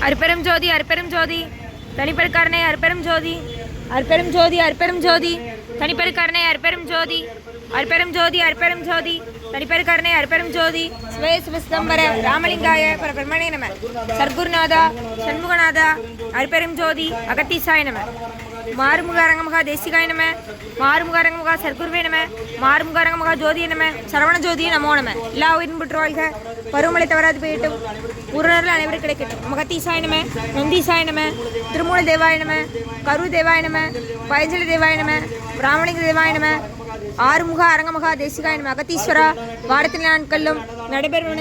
அற்பெரும் ஜோதி அற்பெரும் ஜோதி தனிப்பெருக்காரனை அற்பெரும் ஜோதி அற்பெரும் ஜோதி அற்பெரும் ஜோதி தனிப்பெருக்காரனை அற்பெரும் ஜோதி அற்பெரும் ஜோதி அற்பெரும் ஜோதி தனிப்பெருக்காரனை அற்பெரும் ஜோதி சிவே சிவஸ்தம்பர ராமலிங்காய பரபிரமணே நம சர்க்குருநாதா சண்முகநாதா அற்பெரும் ஜோதி அகத்தீசாய நம மாறுமுக அரங்கமகா தேசிகாய நம மாறுமுக அரங்கமகா சர்க்குருவே நம மாறுமுக அரங்கமகா ஜோதிய நம சரவண ஜோதியை நமோ நம எல்லா உயிரின் பெற்று வாழ்க பருவமழை தவறாது போயிட்டும் உறவினர்கள் அனைவரும் கிடைக்கட்டும் மகத்தீசாய நம நந்தீசாய நம திருமூல தேவாய நம கரு தேவாய நம பயஞ்சலி தேவாய நம பிராமணிக தேவாய நம ஆறுமுக அரங்கமகா தேசிகாய நம அகத்தீஸ்வரா வாரத்தில் நாட்களிலும் நடைபெறும்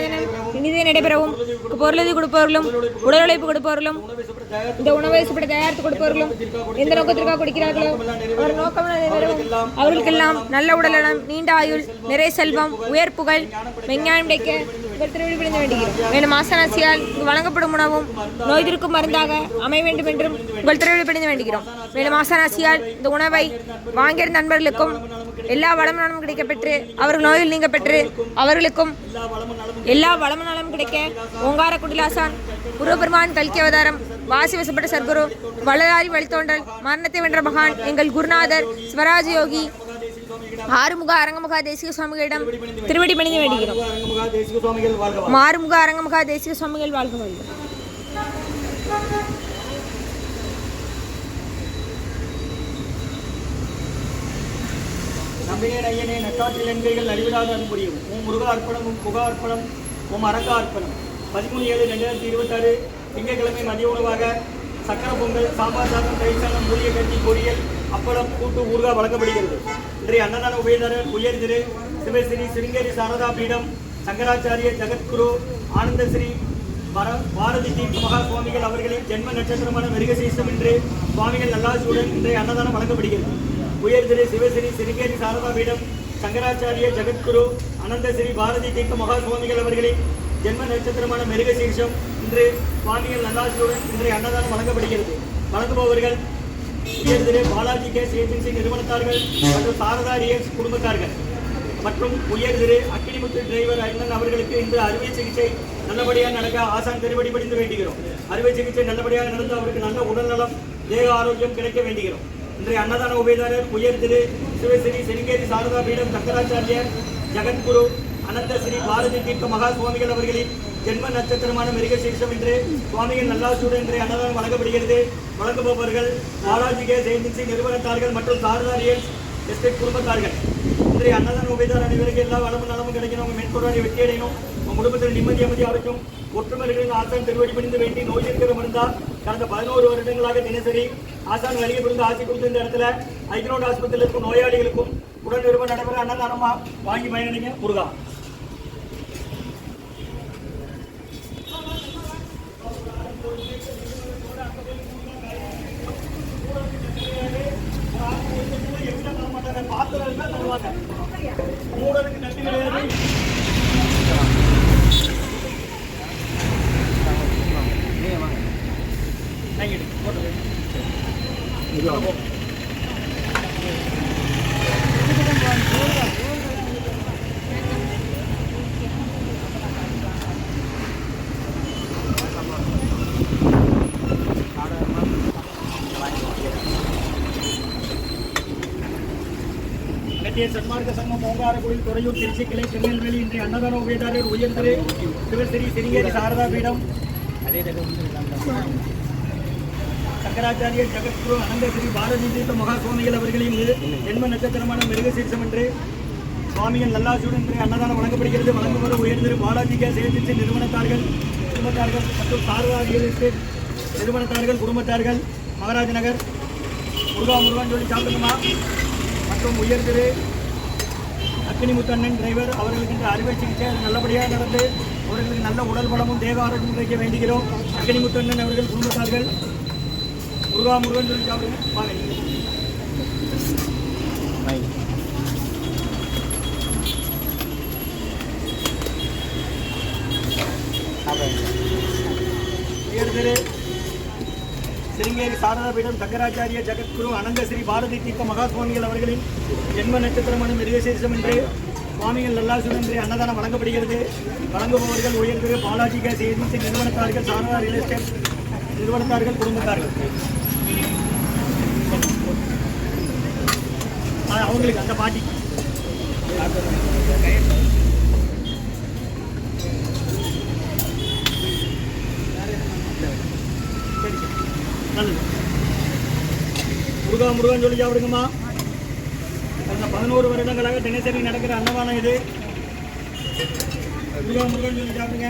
இனிதே நடைபெறவும் பொருளதி கொடுப்பவர்களும் உடல் உழைப்பு கொடுப்பவர்களும் இந்த உணவை சுப்பட தயாரித்து கொடுப்பவர்களும் எந்த நோக்கத்திற்காக கொடுக்கிறார்களோ அவர் நோக்கம் நிறைவேறவும் அவர்களுக்கெல்லாம் நல்ல உடல்நலம் நீண்ட ஆயுள் நிறை செல்வம் உயர் புகழ் விஞ்ஞானம் கிடைக்க உங்கள் திருவிழி பிடிந்து வேண்டுகிறோம். மேலும் ஆசனாசியால் இங்கு வழங்கப்படும் உணவும் நோய் திருக்கும் மருந்தாக அமைய வேண்டும் என்றும் உங்கள் திருவிழி பிடிந்து வேண்டுகிறோம். மேலும் ஆசனாசியால் இந்த உணவை வாங்கியிருந்த நண்பர்களுக்கும் எல்லா வளமும் கிடைக்கப்பெற்று அவர்கள் நோயில் நீங்க பெற்று அவர்களுக்கும் எல்லா வளமும் நலம் கிடைக்க ஓங்கார குடிலாசான் குருபெருமான் கல்கி அவதாரம் வாசி வசப்பட்ட சர்க்குரு வளராரி வழித்தோன்றல் மரணத்தை வென்ற மகான் எங்கள் குருநாதர் சிவராஜ யோகி ஆறுமுக அரங்கமகா தேசிக சுவாமிகளிடம் திருவடி பணிந்து வேண்டுகிறோம். மாறுமுக அரங்கமகா தேசிக சுவாமிகள் வாழ்க வாழ்க. நம்பினேன் ஐயனே நக்காற்றில் எண்கைகள் அறிவிடாத அன்புரியும் உம் முருகா அர்ப்பணம் உம் புகா அர்ப்பணம் உம் அரங்கா அர்ப்பணம் 13/7/2026 திங்கட்கிழமை மதிய உணவாக சக்கர பொங்கல் சாம்பார் சாதம் தயிர் சாதம் மூலிகை கஞ்சி பொரியல் அப்பளம் கூட்டு ஊறுகாய் வழங்கப்படுகிறது. இன்றைய அன்னதான உபயதாரர் உயர் திரு சிவஸ்ரீ சிருங்கேரி சாரதா பீடம் சங்கராச்சாரிய ஜெகத்குரு ஆனந்த ஸ்ரீ பாரதி தீர்த்த மகா சுவாமிகள் அவர்களின் ஜென்ம நட்சத்திரமான மிருகசீசம் என்று சுவாமிகள் நல்லாசியுடன் இன்றைய அன்னதானம் வழங்கப்படுகிறது. உயர் திரு சிவஸ்ரீ சிருங்கேரி சாரதா பீடம் சங்கராச்சாரிய ஜெகத்குரு அனந்த ஸ்ரீ பாரதி தீர்த்த மகா சுவாமிகள் அவர்களின் ஜென்ம நட்சத்திரமான மிருகசீர்ஷம் இன்று சுவாமிகள் நல்லாசியுடன் இன்றைய அன்னதானம் வழங்கப்படுகிறது. வழங்குபவர்கள் உயர் திரு பாலாஜி கேஸ் ஏஜென்சி நிறுவனத்தார்கள் மற்றும் சாரதா ரியல்ஸ் குடும்பத்தார்கள் மற்றும் உயர் திரு அக்கினிமுத்து டிரைவர் அண்ணன் அவர்களுக்கு இன்று அறுவை சிகிச்சை நல்லபடியாக நடக்க ஆசான் திருவடி படிந்து வேண்டுகிறோம். அறுவை சிகிச்சை நல்லபடியாக நடந்து அவருக்கு நல்ல உடல்நலம் தேக ஆரோக்கியம் கிடைக்க வேண்டுகிறோம். இன்றைய அன்னதான உபயதாரர் உயர் திரு சிவஸ்ரீ சிருங்கேரி சாரதா பீடம் சங்கராச்சாரியர் ஜெகத்குரு அனந்த ஸ்ரீ பாரதி தீர்த்த மகா சுவாமிகள் அவர்களின் ஜென்ம நட்சத்திரமான மிருகசீர்ஷம் என்று சுவாமிகள் நல்லாசியுடன் இன்றைய அன்னதானம் வழங்கப்படுகிறது. வழங்குபவர்கள் பாலாஜி கேஸ் ஏஜென்சி நிறுவனத்தார்கள் மற்றும் சாரதா ரியல்ஸ் எஸ்டேட் குடும்பத்தார்கள். இன்றைய அன்னதான உபயதார அனைவருக்கு எல்லா வளமும் நலமும் கிடைக்கணும். உங்கள் மேற்கொள்வாரை வெற்றி அடையணும். உங்கள் குடும்பத்தில் நிம்மதி அமைதியாக இருக்கும். ஒற்றுமைகளின் ஆசான் திருவடி பணிந்து வேண்டி நோய் இருக்கிற மருந்தா கடந்த 11 வருடங்களாக தினசரி ஆசான் வலியை புரிந்து ஆட்சி கொடுத்த இந்த இடத்துல ஐக்ரோட் ஆஸ்பத்திரியில் இருக்கும் நோயாளிகளுக்கும் உடல் நிறுவனம் நடைபெற அன்னதானமா வாங்கி பயனடைங்க. முருகா மூடனுக்கு நன்றி கிடையாது. சன்மார்க்க சங்கம் ஓங்காரக்குடியில் துறையூர் திருச்சி கிளை திருநெல்வேலி இன்றைய அன்னதான உபயதாரர் உயர் திரு சிவஸ்ரீ சிருங்கேரி சாரதா பீடம் சங்கராச்சாரிய ஜெகத்குரு அனந்த ஸ்ரீ பாரதி தீர்த்த மகா சுவாமிகள் அவர்களின் ஜென்ம நட்சத்திரமான மிருகசீர்ஷம் என்று சுவாமிகள் நல்லாசியுடன் இன்றைய அன்னதானம் வழங்கப்படுகிறது. வழங்குவது உயர் திரு பாலாஜி கேஸ் ஏஜென்சி நிறுவனத்தார்கள் குடும்பத்தார்கள் மற்றும் சாரதா ரியல் எஸ்டேட் நிறுவனத்தார்கள் குடும்பத்தார்கள் மகாராஜ் நகர் முருகான்னு சொல்லி சாப்பிடுங்கம்மா மற்றும் உயர் திரு அக்கினிமுத்தண்ணன் டிரைவர் அவர்களுக்கு இந்த அறுவை சிகிச்சை நல்லபடியாக நடந்து அவர்களுக்கு நல்ல உடல் பலமும் தேக ஆரோக்கியம் கிடைக்க வேண்டுகிறோம். அக்கினிமுத்தண்ணன் அவர்கள் குடும்பத்தார்கள் முருகன் சொல்லி சாப்பிடுங்க. உயர் திரு சிருங்கேரி சாரதா பீடம் சங்கராச்சாரிய ஜெகத்குரு அனந்த ஸ்ரீ பாரதி தீர்த்த மகா சுவாமிகள் அவர்களின் ஜென்ம நட்சத்திரமான மிருகசீர்ஷம் என்று சுவாமிகள் நல்லாசுடன் இன்றைய அன்னதானம் வழங்கப்படுகிறது. வழங்குபவர்கள் உயர்திரு பாலாஜி கேஸ் ஏஜென்சி நிறுவனத்தார்கள், சாரதா ரியல் எஸ்டேட் நிறுவனத்தார்கள், குடும்பத்தார்கள். அவங்களுக்கு அந்த பாட்டி நல்லது. முருகன் சொல்லி சாப்பிடுங்கம்மா. கடந்த 11 வருடங்களாக தினசரி நடக்கிற அன்னதானம் இது. முருகன் சொல்லி சாப்பிடுங்க.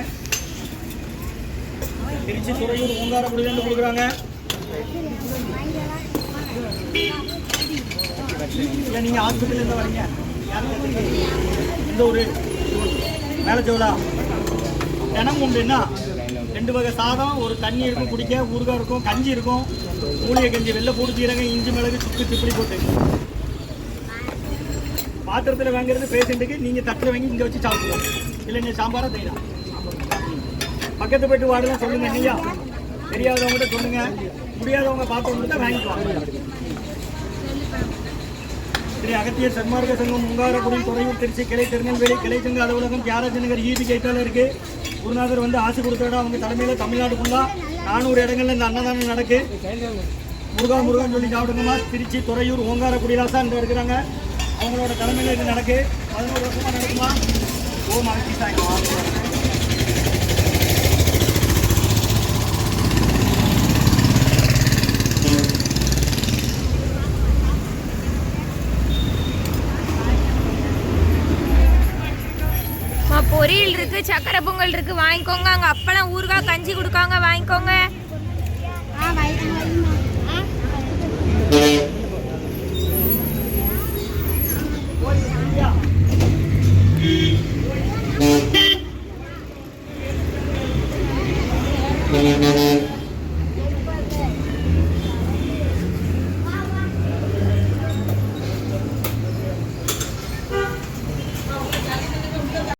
திருச்சி துறையூர் ஓங்காரக்குடியிலேருந்து கொடுக்குறாங்க. இல்லை நீங்கள் ஹாஸ்பிட்டலேருந்து வரீங்க, இந்த ஒரு மேலச்சோடா தினம் உண்டுன்னா 2 வகை சாதம், ஒரு தண்ணி இருக்கும் குடிக்க, ஊறுகாய் இருக்கும், கஞ்சி இருக்கும், மூலிகை கஞ்சி, வெள்ளை பூடு சீரகம், இஞ்சி மிளகு, சுக்கு சிப்பிடி போட்டு. பாத்திரத்தில் வாங்குறது பேஷண்ட்டுக்கு, நீங்கள் தட்டில் வாங்கி இங்கே வச்சு சாப்பிடுவோம். இல்லை நீங்கள் சாம்பாராக செய்யலாம். பக்கத்து போய்ட்டு வாடலாம் சொல்லுங்க. இல்லையா தெரியாதவங்ககிட்ட சொல்லுங்க, முடியாதவங்க பார்த்தவங்க தான் வாங்கிக்குவாங்க. ஸ்ரீ அகத்தியர் சன்மார்க்க சங்கம் ஓங்காரக்குடி துறையூர் திருச்சி கிளை திருநெல்வேலி கிளை சங்க அலுவலகம் தியாகராஜ நகர் ஈபி கேட்டால இருக்கு. குருநாதர் வந்து ஆசை கொடுத்தோட அவங்க தலைமையில் தமிழ்நாடு ஃபுல்லாக 400 இடங்கள்ல இந்த அன்னதானம் நடக்கு. முருகன் சொல்லி சாப்பிடுங்கம்மா. திருச்சி துறையூர் ஓங்காரக்குடியில தான் இருக்கிறாங்க. அவங்களோட தலைமையில் இது நடக்கு. 11 வருஷமா நடக்குமா. ஓம் அகத்தி சாய்மா. பொரியல் இருக்கு, சக்கரை பொங்கல் இருக்கு, வாங்கிக்கோங்க. அங்க அப்பெல்லாம் ஊறுகாய் கஞ்சி கொடுக்காங்க, வாங்கிக்கோங்க.